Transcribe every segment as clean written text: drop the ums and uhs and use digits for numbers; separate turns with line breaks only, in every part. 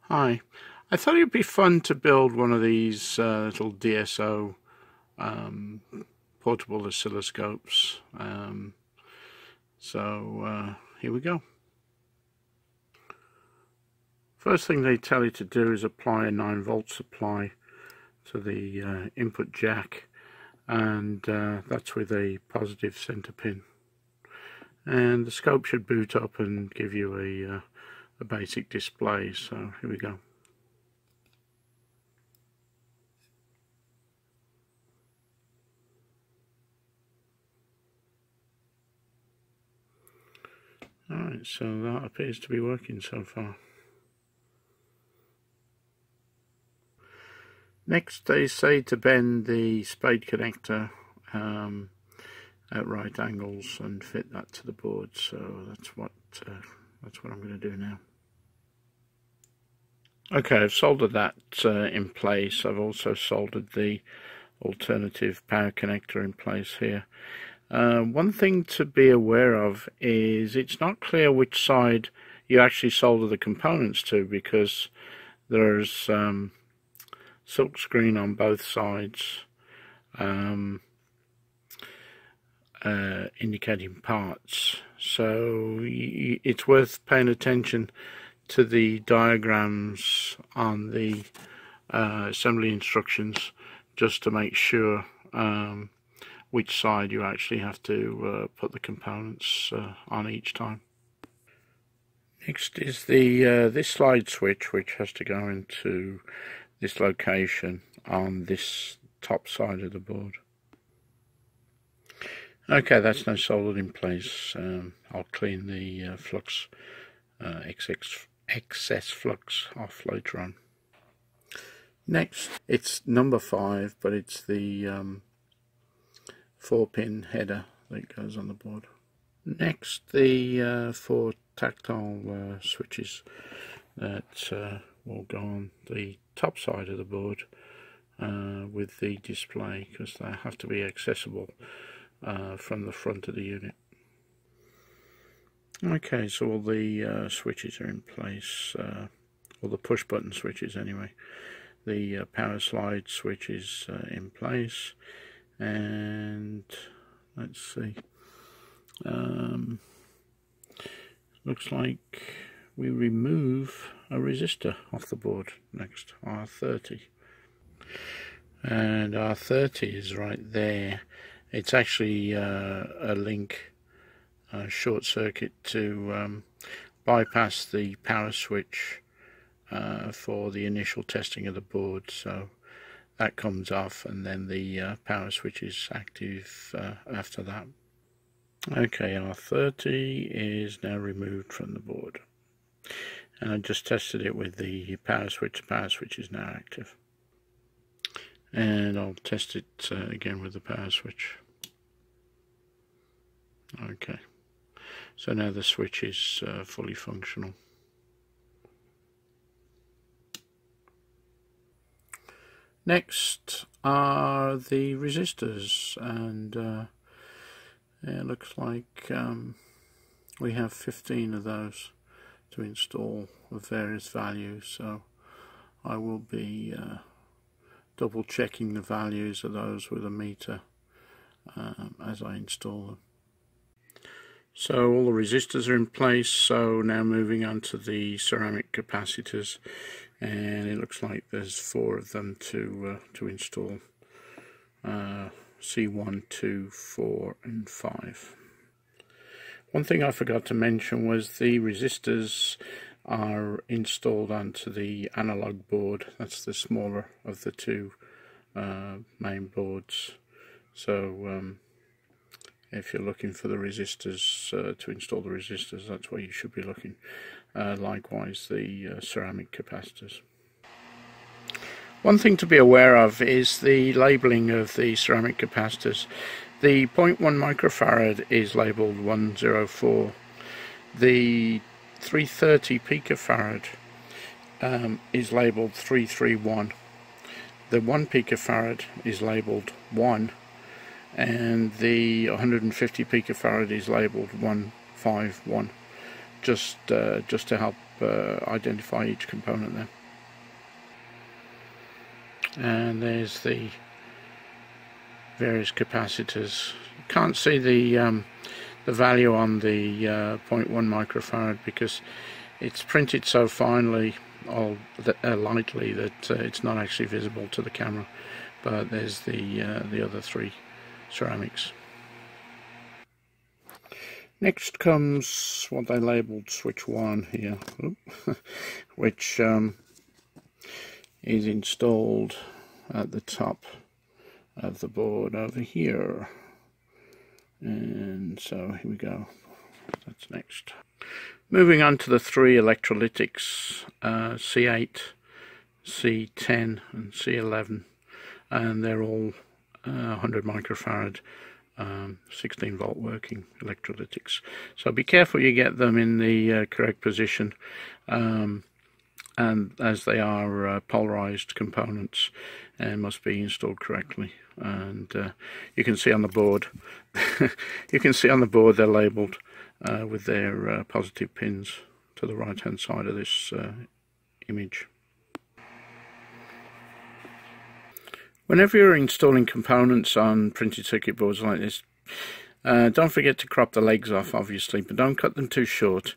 Hi, I thought it'd be fun to build one of these little DSO portable oscilloscopes. Here we go. First thing they tell you to do is apply a 9-volt supply to the input jack, and that's with a positive center pin. And the scope should boot up and give you a basic display. So here we go. Alright, so that appears to be working so far. Next, they say to bend the spade connector at right angles and fit that to the board. So that's what I'm going to do now. Okay, I've soldered that in place. I've also soldered the alternative power connector in place here. One thing to be aware of is it's not clear which side you actually solder the components to, because there's silk screen on both sides indicating parts. So it's worth paying attention to the diagrams on the assembly instructions, just to make sure which side you actually have to put the components on each time. Next is the this slide switch, which has to go into this location on this top side of the board. Okay, that's now soldered in place. I'll clean the flux, excess flux off later on. Next, it's number 5, but it's the 4-pin header that goes on the board. Next, the 4 tactile switches that will go on the top side of the board with the display, because they have to be accessible from the front of the unit. Okay, so all the switches are in place, all the push button switches anyway. The power slide switch is in place, and let's see, looks like we remove a resistor off the board next, R30, and R30 is right there. It's actually a link short circuit to bypass the power switch for the initial testing of the board. So that comes off, and then the power switch is active after that. Okay, R30 is now removed from the board, and I just tested it with the power switch. The power switch is now active, and I'll test it again with the power switch. Okay, so now the switch is fully functional. Next are the resistors, and it looks like we have 15 of those to install of various values, so I will be double checking the values of those with a meter as I install them. So all the resistors are in place, so now moving on to the ceramic capacitors, and it looks like there's 4 of them to install, C1, 2, 4 and 5. One thing I forgot to mention was the resistors are installed onto the analog board. That's the smaller of the 2 main boards. So if you're looking for the resistors, to install the resistors, that's where you should be looking. Likewise, the ceramic capacitors. One thing to be aware of is the labeling of the ceramic capacitors. The 0.1 microfarad is labelled 104. The 330 picofarad is labelled 331. The 1 picofarad is labelled 1. And the 150 picofarad is labelled 151, just to help identify each component there. And there's the various capacitors. You can't see the value on the 0.1 microfarad because it's printed so finely or lightly that it's not actually visible to the camera. But there's the other three ceramics. Next comes what they labelled switch 1 here, which is installed at the top of the board over here. And so here we go, that's next. Moving on to the three electrolytics, C8, C10 and C11, and they're all 100 microfarad 16 volt working electrolytics. So be careful you get them in the correct position, and as they are polarized components and must be installed correctly. And you can see on the board they're labeled with their positive pins to the right hand side of this image. Whenever you're installing components on printed circuit boards like this, don't forget to crop the legs off, obviously, but don't cut them too short,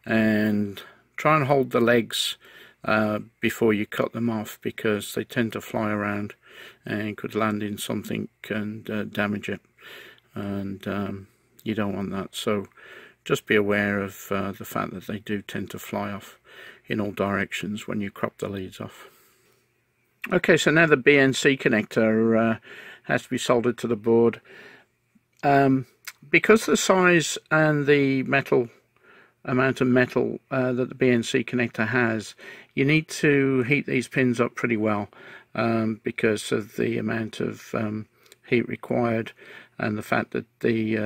and try and hold the legs before you cut them off, because they tend to fly around and could land in something and damage it, and you don't want that. So just be aware of the fact that they do tend to fly off in all directions when you crop the leads off. Okay, so now the BNC connector has to be soldered to the board. Because the size and the amount of metal that the BNC connector has, you need to heat these pins up pretty well because of the amount of heat required, and the fact that the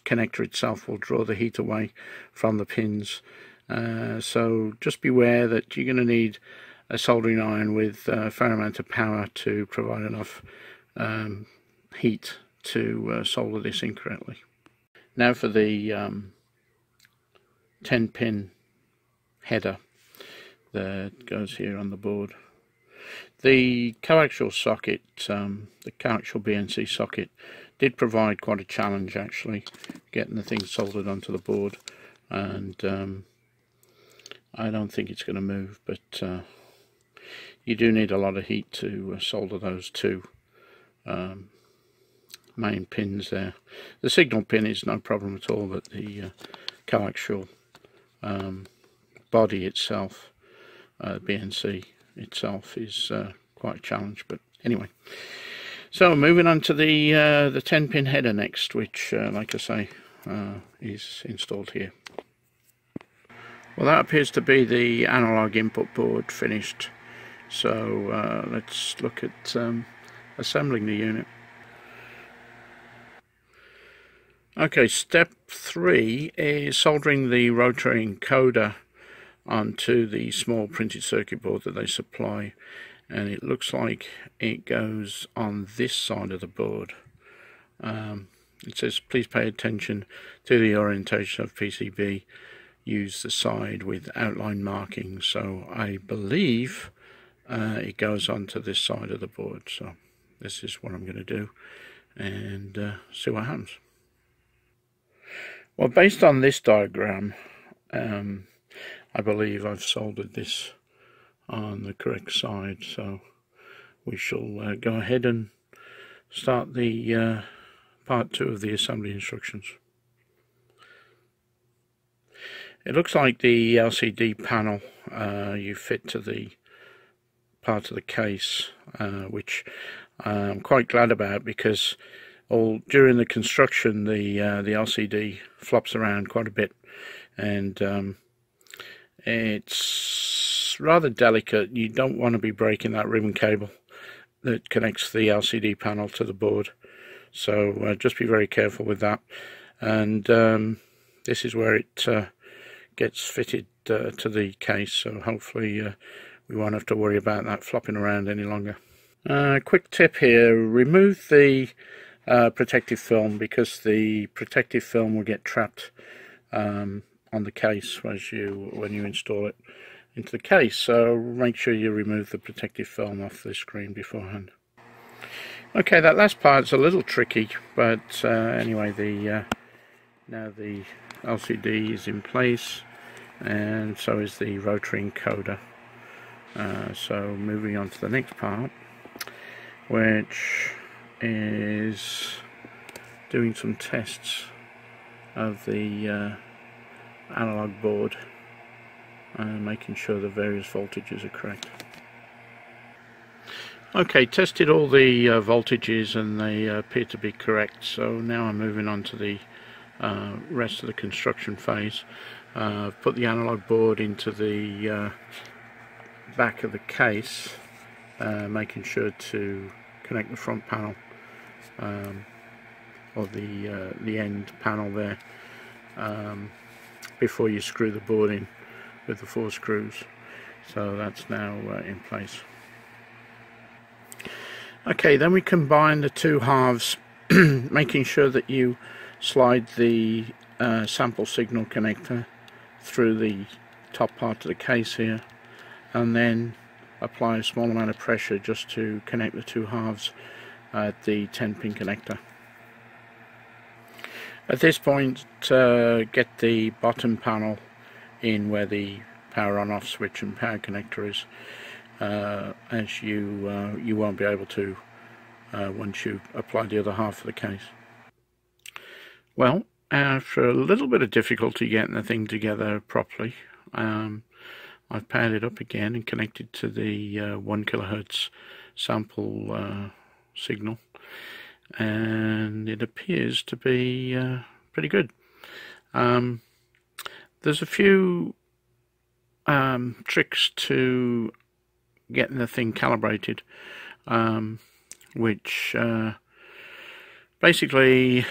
connector itself will draw the heat away from the pins. So just beware that you're going to need a soldering iron with a fair amount of power to provide enough heat to solder this in correctly. Now for the 10-pin header that goes here on the board. The coaxial socket, the coaxial BNC socket, did provide quite a challenge actually, getting the thing soldered onto the board, and I don't think it's going to move, but you do need a lot of heat to solder those two main pins there. The signal pin is no problem at all, but the coaxial body itself, BNC itself, is quite a challenge. But anyway, so moving on to the 10-pin header next, which like I say is installed here. Well, that appears to be the analog input board finished. So let's look at assembling the unit. Okay, step 3 is soldering the rotary encoder onto the small printed circuit board that they supply, and it looks like it goes on this side of the board. It says please pay attention to the orientation of PCB, use the side with outline markings. So I believe it goes onto this side of the board. So this is what I'm going to do, and see what happens. Well, based on this diagram, I believe I've soldered this on the correct side, so we shall go ahead and start the part 2 of the assembly instructions. It looks like the LCD panel you fit to the part of the case, which I'm quite glad about, because during the construction the LCD flops around quite a bit, and it's rather delicate. You don't want to be breaking that ribbon cable that connects the LCD panel to the board, so just be very careful with that. And this is where it gets fitted to the case, so hopefully we won't have to worry about that flopping around any longer. Quick tip here: remove the protective film, because the protective film will get trapped on the case when you install it into the case, so make sure you remove the protective film off the screen beforehand. Okay, that last part's a little tricky, but anyway, now the LCD is in place, and so is the rotary encoder. So moving on to the next part, which is doing some tests of the analog board and making sure the various voltages are correct. Okay, tested all the voltages and they appear to be correct, so now I'm moving on to the rest of the construction phase. I've put the analog board into the back of the case, making sure to connect the front panel or the end panel there before you screw the board in with the 4 screws. So that's now in place. Okay, then we combine the 2 halves, making sure that you slide the sample signal connector through the top part of the case here, and then apply a small amount of pressure just to connect the 2 halves at the 10-pin connector. At this point, get the bottom panel in where the power on-off switch and power connector is, as you won't be able to once you apply the other half of the case. Well, after a little bit of difficulty getting the thing together properly, I've powered it up again and connected to the 1 kilohertz sample signal, and it appears to be pretty good. There's a few tricks to getting the thing calibrated, which basically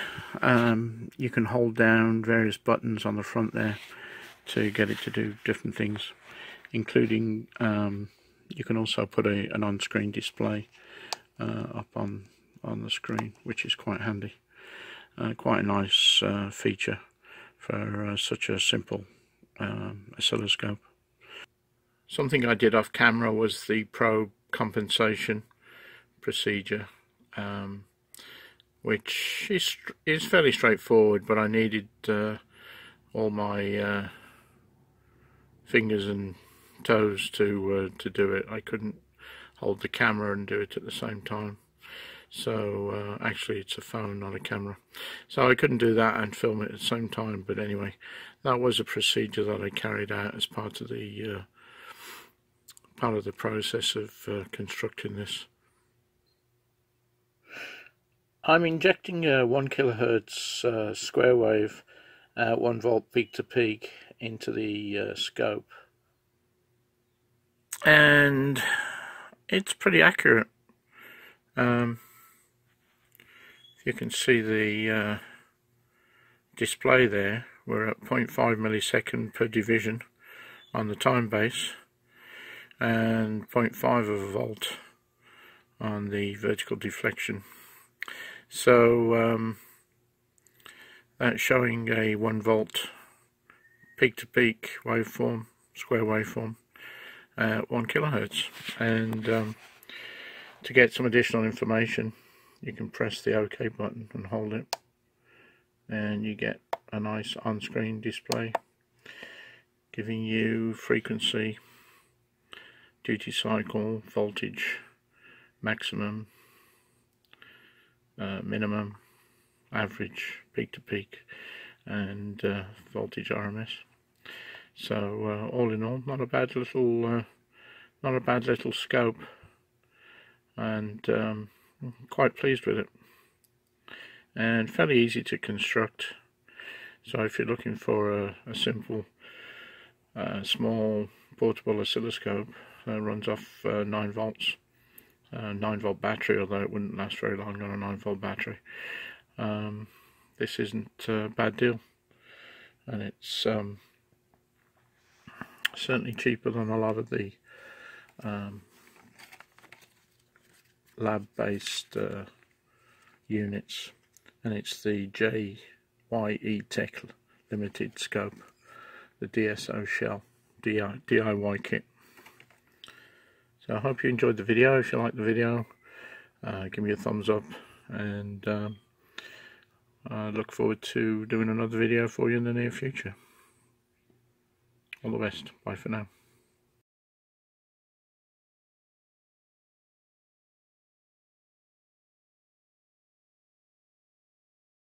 you can hold down various buttons on the front there to get it to do different things, including you can also put an on-screen display up on the screen, which is quite handy. Quite a nice feature for such a simple oscilloscope. Something I did off camera was the probe compensation procedure, which is fairly straightforward, but I needed all my fingers and toes to do it. I couldn't hold the camera and do it at the same time, so actually it's a phone, not a camera, so I couldn't do that and film it at the same time. But anyway, that was a procedure that I carried out as part of the process of constructing this. I'm injecting a 1 kilohertz square wave at 1 volt peak to peak into the scope, and it's pretty accurate. You can see the display there. We're at 0.5 millisecond per division on the time base, and 0.5 of a volt on the vertical deflection. So that's showing a 1 volt peak to peak waveform, square waveform at 1 kilohertz. And to get some additional information, you can press the OK button and hold it, and you get a nice on-screen display giving you frequency, duty cycle, voltage, maximum, minimum, average, peak to peak, and voltage RMS. So all in all, not a bad little scope, and quite pleased with it, and fairly easy to construct. So if you're looking for a simple small portable oscilloscope that runs off 9 volts, 9 volt battery, although it wouldn't last very long on a 9 volt battery, this isn't a bad deal, and it's certainly cheaper than a lot of the lab-based units, and it's the JYE Tech Limited scope, the DSO shell DIY kit. So I hope you enjoyed the video. If you liked the video, give me a thumbs up, and I look forward to doing another video for you in the near future. All the best. Bye for now.